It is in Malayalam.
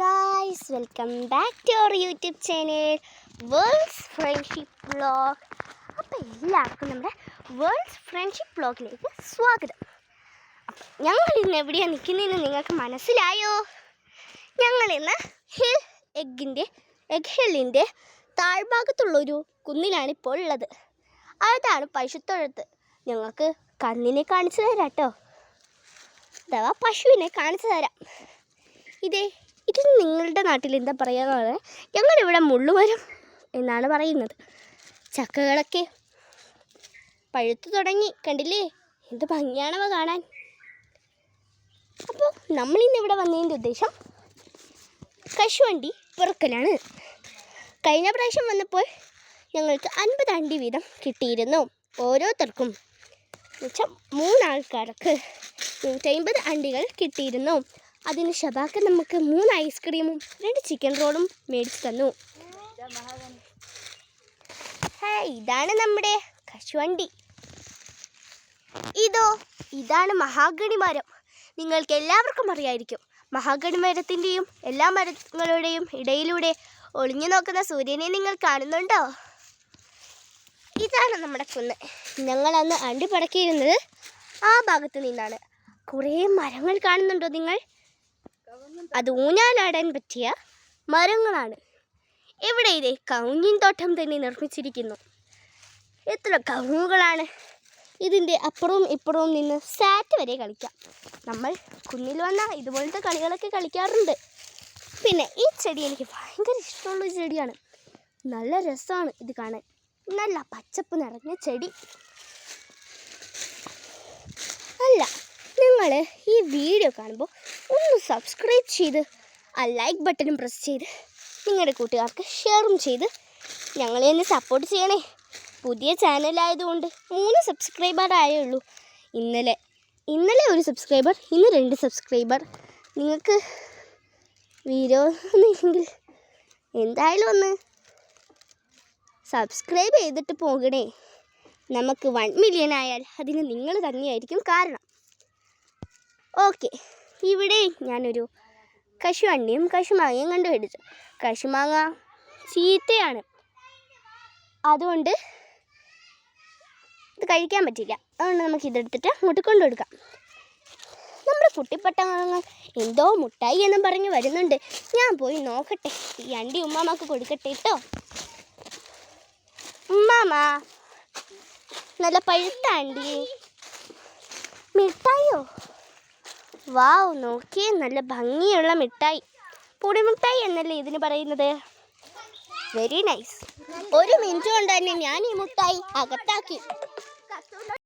guys, welcome back to our YouTube channel World's Friendship Vlog. അപ്പോൾ എല്ലാവർക്കും നമ്മുടെ വേൾഡ്സ് ഫ്രണ്ട്ഷിപ്പ് വ്ളോഗിലേക്ക് സ്വാഗതം. അപ്പം ഞങ്ങൾ ഇന്ന് എവിടെയാണ് നിൽക്കുന്നതെന്ന് നിങ്ങൾക്ക് മനസ്സിലായോ? ഞങ്ങളിന്ന് എഗ് ഹില്ലിൻ്റെ താഴ്ഭാഗത്തുള്ളൊരു കുന്നിലാണ് ഇപ്പോൾ ഉള്ളത്. അതാണ് പശുത്തൊഴുത്ത്. ഞങ്ങൾക്ക് കന്നിനെ കാണിച്ചു തരാം കേട്ടോ, അഥവാ പശുവിനെ കാണിച്ചു തരാം. ഇത് നിങ്ങളുടെ നാട്ടിൽ എന്താ പറയുക? ഞങ്ങളിവിടെ മുള്ളുമരം എന്നാണ് പറയുന്നത്. ചക്കകളൊക്കെ പഴുത്തു തുടങ്ങി, കണ്ടില്ലേ? എന്ത് ഭംഗിയാണവ കാണാൻ. അപ്പോൾ നമ്മളിന്നിവിടെ വന്നതിൻ്റെ ഉദ്ദേശം കശുവണ്ടി പുറക്കലാണ്. കഴിഞ്ഞ പ്രാവശ്യം വന്നപ്പോൾ ഞങ്ങൾക്ക് 50 അണ്ടി വീതം കിട്ടിയിരുന്നു. ഓരോരുത്തർക്കും എന്നുവെച്ചാൽ 3 ആൾക്കാർക്ക് 150 അണ്ടികൾ കിട്ടിയിരുന്നു. അതിന് ഷബാക്ക നമുക്ക് 3 ഐസ്ക്രീമും 2 ചിക്കൻ റോളും മേടിച്ചു തന്നു. ഇതാണ് നമ്മുടെ കശുവണ്ടി. ഇതാണ് മഹാഗണി മരം. നിങ്ങൾക്ക് എല്ലാവർക്കും അറിയായിരിക്കും. മഹാഗണി മരത്തിൻ്റെയും എല്ലാ മരങ്ങളുടെയും ഇടയിലൂടെ ഒളിഞ്ഞു നോക്കുന്ന സൂര്യനെ നിങ്ങൾ കാണുന്നുണ്ടോ? ഇതാണ് നമ്മുടെ കുന്ന്. ഞങ്ങളന്ന് അണ്ടി പടക്കിയിരുന്നത് ആ ഭാഗത്ത് നിന്നാണ്. കുറേ മരങ്ങൾ കാണുന്നുണ്ടോ നിങ്ങൾ? അത് ഊഞ്ഞാലാടാൻ പറ്റിയ മരങ്ങളാണ്. ഇവിടെ ഇതേ കവുങ്ങിൻ തോട്ടം തന്നെ നിർമ്മിച്ചിരിക്കുന്നു. എത്ര കവുങ്ങുകളാണ്! ഇതിൻ്റെ അപ്പുറവും ഇപ്പുറവും നിന്ന് സാറ്റ് വരെ കളിക്കാം. നമ്മൾ കുന്നിൽ വന്നാൽ ഇതുപോലത്തെ കളികളൊക്കെ കളിക്കാറുണ്ട്. പിന്നെ ഈ ചെടി എനിക്ക് ഭയങ്കര ഇഷ്ടമുള്ളൊരു ചെടിയാണ്. നല്ല രസമാണ് ഇത് കാണാൻ. നല്ല പച്ചപ്പ് നിറഞ്ഞ ചെടി. അല്ല, നിങ്ങൾ ഈ വീഡിയോ കാണുമ്പോൾ ഒന്ന് സബ്സ്ക്രൈബ് ചെയ്ത് ആ ലൈക്ക് ബട്ടണും പ്രസ് ചെയ്ത് നിങ്ങളുടെ കൂട്ടുകാർക്ക് ഷെയറും ചെയ്ത് ഞങ്ങളെ ഒന്ന് സപ്പോർട്ട് ചെയ്യണേ. പുതിയ ചാനലായതുകൊണ്ട് 3 സബ്സ്ക്രൈബർ ആയേ ഉള്ളൂ. ഇന്നലെ 1 സബ്സ്ക്രൈബർ, ഇന്ന് 2 സബ്സ്ക്രൈബർ. നിങ്ങൾക്ക് വീഡിയോ ഒന്നില്ലെങ്കിൽ എന്തായാലും ഒന്ന് സബ്സ്ക്രൈബ് ചെയ്തിട്ട് പോകണേ. നമുക്ക് 1 മില്യൺ ആയാൽ അതിന് നിങ്ങൾ തന്നെയായിരിക്കും കാരണം. ഓക്കെ, ഇവിടെ ഞാനൊരു കശുവണ്ടിയും കശുമാങ്ങയും കണ്ടുപിടിച്ചു. കശുമാങ്ങ ചീത്തയാണ്, അതുകൊണ്ട് ഇത് കഴിക്കാൻ പറ്റില്ല. അതുകൊണ്ട് നമുക്ക് ഇതെടുത്തിട്ട് അങ്ങോട്ട് കൊണ്ടുകൊടുക്കാം. നമ്മുടെ കുട്ടിപ്പട്ടങ്ങൾ എന്തോ മുട്ടായി എന്നും പറഞ്ഞ് വരുന്നുണ്ട്. ഞാൻ പോയി നോക്കട്ടെ. ഈ അണ്ടി ഉമ്മാമ്മക്ക് കൊടുക്കട്ടെ കേട്ടോ. ഉമ്മാമ്മ, നല്ല പഴുത്ത അണ്ടി. മിഠായിയോ? വാവ്, നോക്കിയേ, നല്ല ഭംഗിയുള്ള മിഠായി. പൊടിമിഠായി എന്നല്ലേ ഇതിന് പറയുന്നത്? Very nice. 1 മിനിറ്റ് കൊണ്ട് തന്നെ ഞാൻ ഈ മിഠായി അകത്താക്കി.